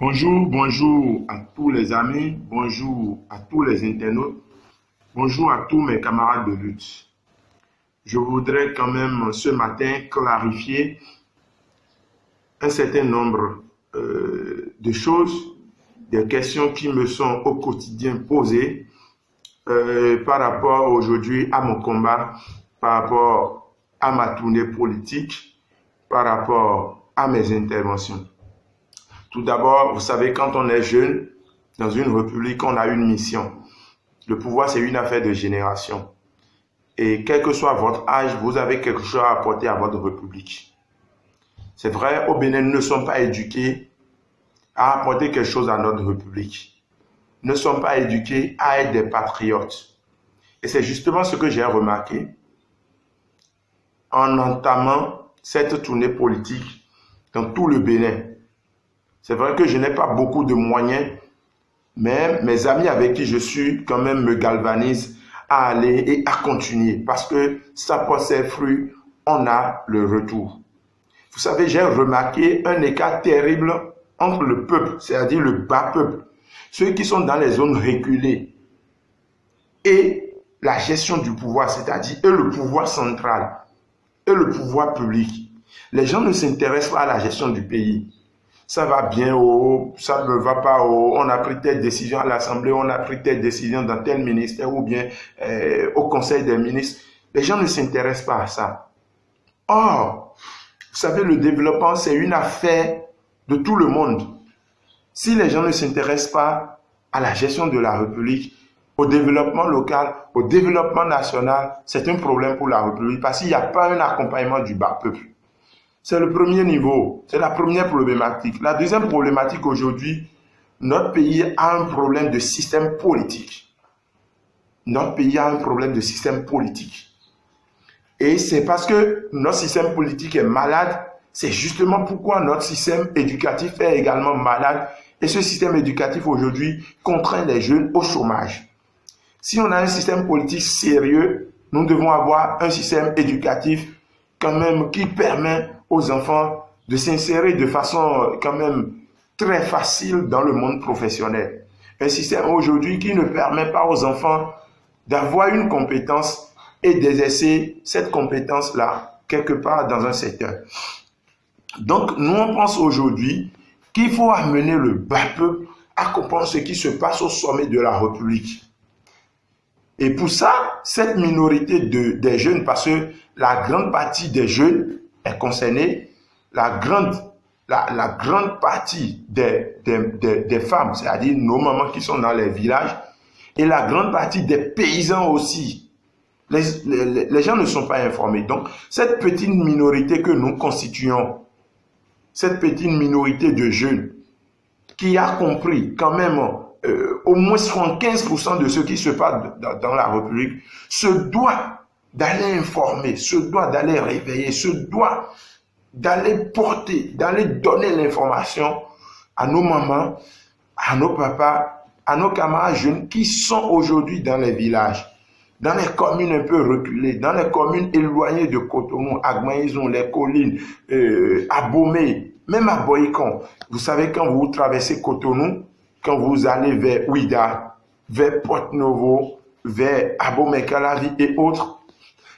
Bonjour à tous les amis, bonjour à tous les internautes, bonjour à tous mes camarades de lutte. Je voudrais quand même ce matin clarifier un certain nombre de choses, des questions qui me sont au quotidien posées par rapport aujourd'hui à mon combat, par rapport à ma tournée politique, par rapport à mes interventions. Tout d'abord, vous savez, quand on est jeune, dans une république, on a une mission. Le pouvoir, c'est une affaire de génération. Et quel que soit votre âge, vous avez quelque chose à apporter à votre république. C'est vrai, au Bénin, nous ne sommes pas éduqués à apporter quelque chose à notre république. Nous ne sommes pas éduqués à être des patriotes. Et c'est justement ce que j'ai remarqué en entamant cette tournée politique dans tout le Bénin. C'est vrai que je n'ai pas beaucoup de moyens, mais mes amis avec qui je suis quand même me galvanisent à aller et à continuer parce que ça porte ses fruits, on a le retour. Vous savez, j'ai remarqué un écart terrible entre le peuple, c'est-à-dire le bas peuple, ceux qui sont dans les zones reculées et la gestion du pouvoir, c'est-à-dire le pouvoir central et le pouvoir public. Les gens ne s'intéressent pas à la gestion du pays. Ça va bien, ça ne va pas, on a pris telle décision à l'Assemblée, on a pris telle décision dans tel ministère ou bien au Conseil des ministres. Les gens ne s'intéressent pas à ça. Or, vous savez, le développement, c'est une affaire de tout le monde. Si les gens ne s'intéressent pas à la gestion de la République, au développement local, au développement national, c'est un problème pour la République parce qu'il n'y a pas un accompagnement du bas peuple. C'est le premier niveau, c'est la première problématique. La deuxième problématique aujourd'hui, notre pays a un problème de système politique. Notre pays a un problème de système politique. Et c'est parce que notre système politique est malade, c'est justement pourquoi notre système éducatif est également malade. Et ce système éducatif aujourd'hui contraint les jeunes au chômage. Si on a un système politique sérieux, nous devons avoir un système éducatif quand même qui permet aux enfants de s'insérer de façon quand même très facile dans le monde professionnel. Un système aujourd'hui qui ne permet pas aux enfants d'avoir une compétence et d'exercer cette compétence-là quelque part dans un secteur. Donc, nous, on pense aujourd'hui qu'il faut amener le bas peuple à comprendre ce qui se passe au sommet de la République. Et pour ça, cette minorité des jeunes, parce que la grande partie des jeunes est concernée, la grande partie des femmes, c'est-à-dire nos mamans qui sont dans les villages, et la grande partie des paysans aussi. Les gens ne sont pas informés. Donc, cette petite minorité que nous constituons, cette petite minorité de jeunes qui a compris quand même au moins 75% de ce qui se passe dans la République se doit d'aller informer, se doit d'aller réveiller, se doit d'aller porter, d'aller donner l'information à nos mamans, à nos papas, à nos camarades jeunes qui sont aujourd'hui dans les villages, dans les communes un peu reculées, dans les communes éloignées de Cotonou, à Gmaïzon, les collines, à Bomé, même à Boycon. Vous savez, quand vous traversez Cotonou, quand vous allez vers Ouida, vers Porte-Novo, vers Abomey-Calavi et autres,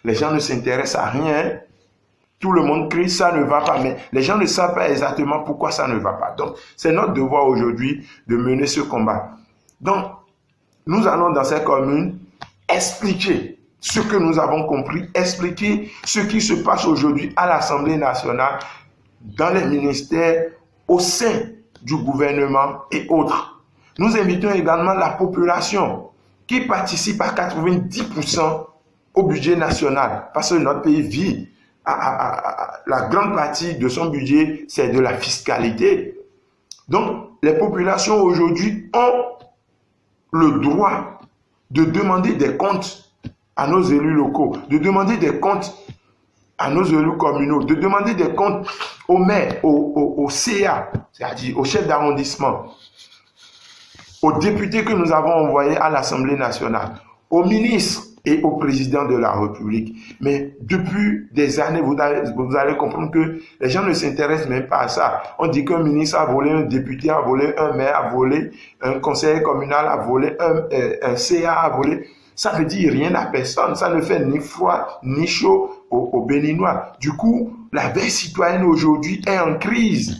les gens ne s'intéressent à rien. Tout le monde crie, ça ne va pas, mais les gens ne savent pas exactement pourquoi ça ne va pas. Donc, c'est notre devoir aujourd'hui de mener ce combat. Donc, nous allons dans ces communes expliquer ce que nous avons compris, expliquer ce qui se passe aujourd'hui à l'Assemblée nationale, dans les ministères, au sein du gouvernement et autres. Nous invitons également la population qui participe à 90% au budget national, parce que notre pays vit la grande partie de son budget, c'est de la fiscalité. Donc, les populations aujourd'hui ont le droit de demander des comptes à nos élus locaux, de demander des comptes à nos élus communaux, de demander des comptes aux maires, au CA, c'est-à-dire au chef d'arrondissement, aux députés que nous avons envoyés à l'Assemblée nationale, aux ministres, et au président de la République. Mais depuis des années, vous allez comprendre que les gens ne s'intéressent même pas à ça. On dit qu'un ministre a volé, un député a volé, un maire a volé, un conseiller communal a volé, un CA a volé. Ça ne dit rien à personne. Ça ne fait ni froid ni chaud aux Béninois. Du coup, la veille citoyenne aujourd'hui est en crise.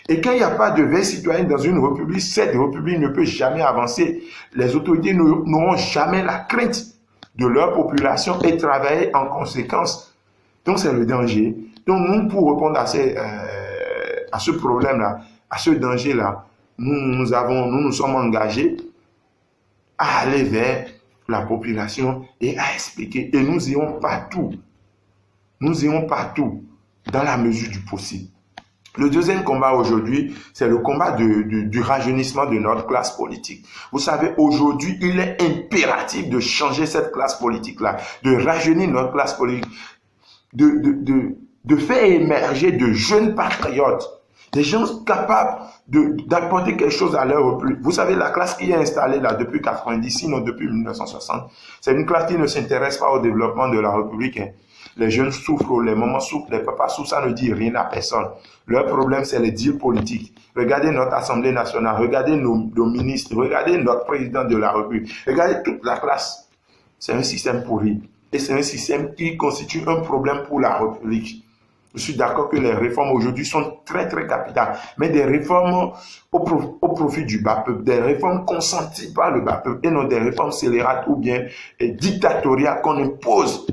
Et quand il n'y a pas de veille citoyenne dans une république, cette république ne peut jamais avancer. Les autorités n'auront jamais la crainte de leur population et travailler en conséquence. Donc c'est le danger. Donc nous, pour répondre à ce problème-là, à ce danger-là, nous nous sommes engagés à aller vers la population et à expliquer. Et nous irons partout. Nous irons partout dans la mesure du possible. Le deuxième combat aujourd'hui, c'est le combat du rajeunissement de notre classe politique. Vous savez, aujourd'hui, il est impératif de changer cette classe politique-là, de rajeunir notre classe politique, de faire émerger de jeunes patriotes, des gens capables d'apporter quelque chose à leur peuple. Vous savez, la classe qui est installée là depuis 90, sinon depuis 1960, c'est une classe qui ne s'intéresse pas au développement de la République. Les jeunes souffrent, les mamans souffrent, les papas souffrent, ça ne dit rien à personne. Leur problème, c'est les deals politiques. Regardez notre Assemblée nationale, regardez nos ministres, regardez notre président de la République, regardez toute la classe. C'est un système pourri. Et c'est un système qui constitue un problème pour la République. Je suis d'accord que les réformes aujourd'hui sont très, très capitales, mais des réformes au profit du bas peuple, des réformes consenties par le bas peuple et non des réformes scélérates ou bien dictatoriales qu'on impose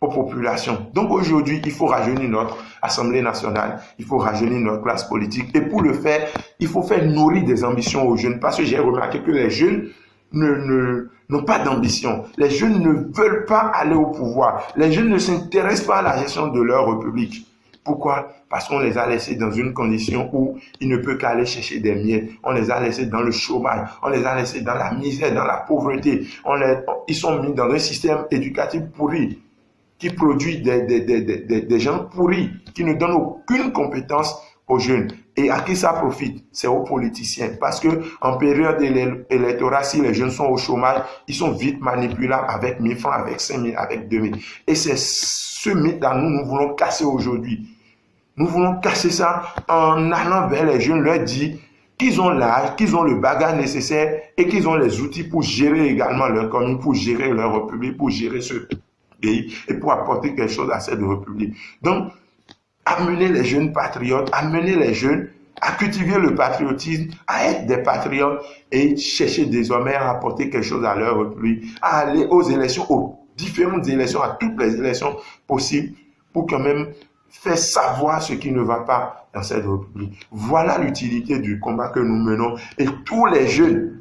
aux populations. Donc aujourd'hui, il faut rajeunir notre Assemblée nationale, il faut rajeunir notre classe politique. Et pour le faire, il faut faire nourrir des ambitions aux jeunes. Parce que j'ai remarqué que les jeunes n'ont pas d'ambition. Les jeunes ne veulent pas aller au pouvoir. Les jeunes ne s'intéressent pas à la gestion de leur république. Pourquoi? Parce qu'on les a laissés dans une condition où ils ne peuvent qu'aller chercher des miettes. On les a laissés dans le chômage. On les a laissés dans la misère, dans la pauvreté. Ils sont mis dans un système éducatif pourri, qui produit des gens pourris, qui ne donnent aucune compétence aux jeunes. Et à qui ça profite? C'est aux politiciens. Parce que en période électorale, si les jeunes sont au chômage, ils sont vite manipulables avec 1000 francs, avec 5000, avec 2000. Et c'est ce mythe-là, nous voulons casser aujourd'hui. Nous voulons casser ça en allant vers les jeunes, leur dire qu'ils ont l'âge, qu'ils ont le bagage nécessaire et qu'ils ont les outils pour gérer également leur commune, pour gérer leur république, pour gérer ce pays et pour apporter quelque chose à cette république. Donc, amener les jeunes patriotes, amener les jeunes à cultiver le patriotisme, à être des patriotes et chercher désormais à apporter quelque chose à leur république, à aller aux élections, aux différentes élections, à toutes les élections possibles pour quand même faire savoir ce qui ne va pas dans cette république. Voilà l'utilité du combat que nous menons et tous les jeunes,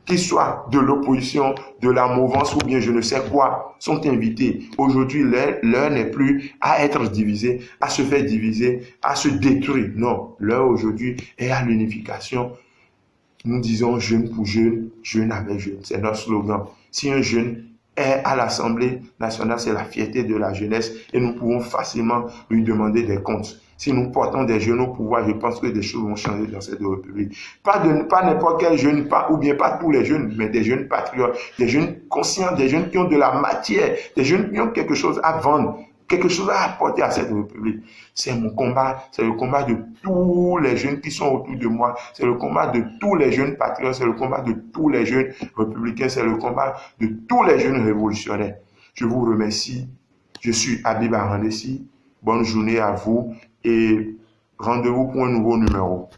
qu'ils soient de l'opposition, de la mouvance ou bien je ne sais quoi, sont invités. Aujourd'hui, l'heure n'est plus à être divisé, à se faire diviser, à se détruire. Non, l'heure aujourd'hui est à l'unification. Nous disons jeune pour jeune, jeune avec jeune. C'est notre slogan. Si un jeune est à l'Assemblée nationale, c'est la fierté de la jeunesse et nous pouvons facilement lui demander des comptes. Si nous portons des jeunes au pouvoir, je pense que des choses vont changer dans cette république. Pas n'importe quel jeune, ou bien pas tous les jeunes, mais des jeunes patriotes, des jeunes conscients, des jeunes qui ont de la matière, des jeunes qui ont quelque chose à vendre, quelque chose à apporter à cette république. C'est mon combat, c'est le combat de tous les jeunes qui sont autour de moi, c'est le combat de tous les jeunes patriotes, c'est le combat de tous les jeunes républicains, c'est le combat de tous les jeunes révolutionnaires. Je vous remercie. Je suis Habib Arandessi. Bonne journée à vous et rendez-vous pour un nouveau numéro.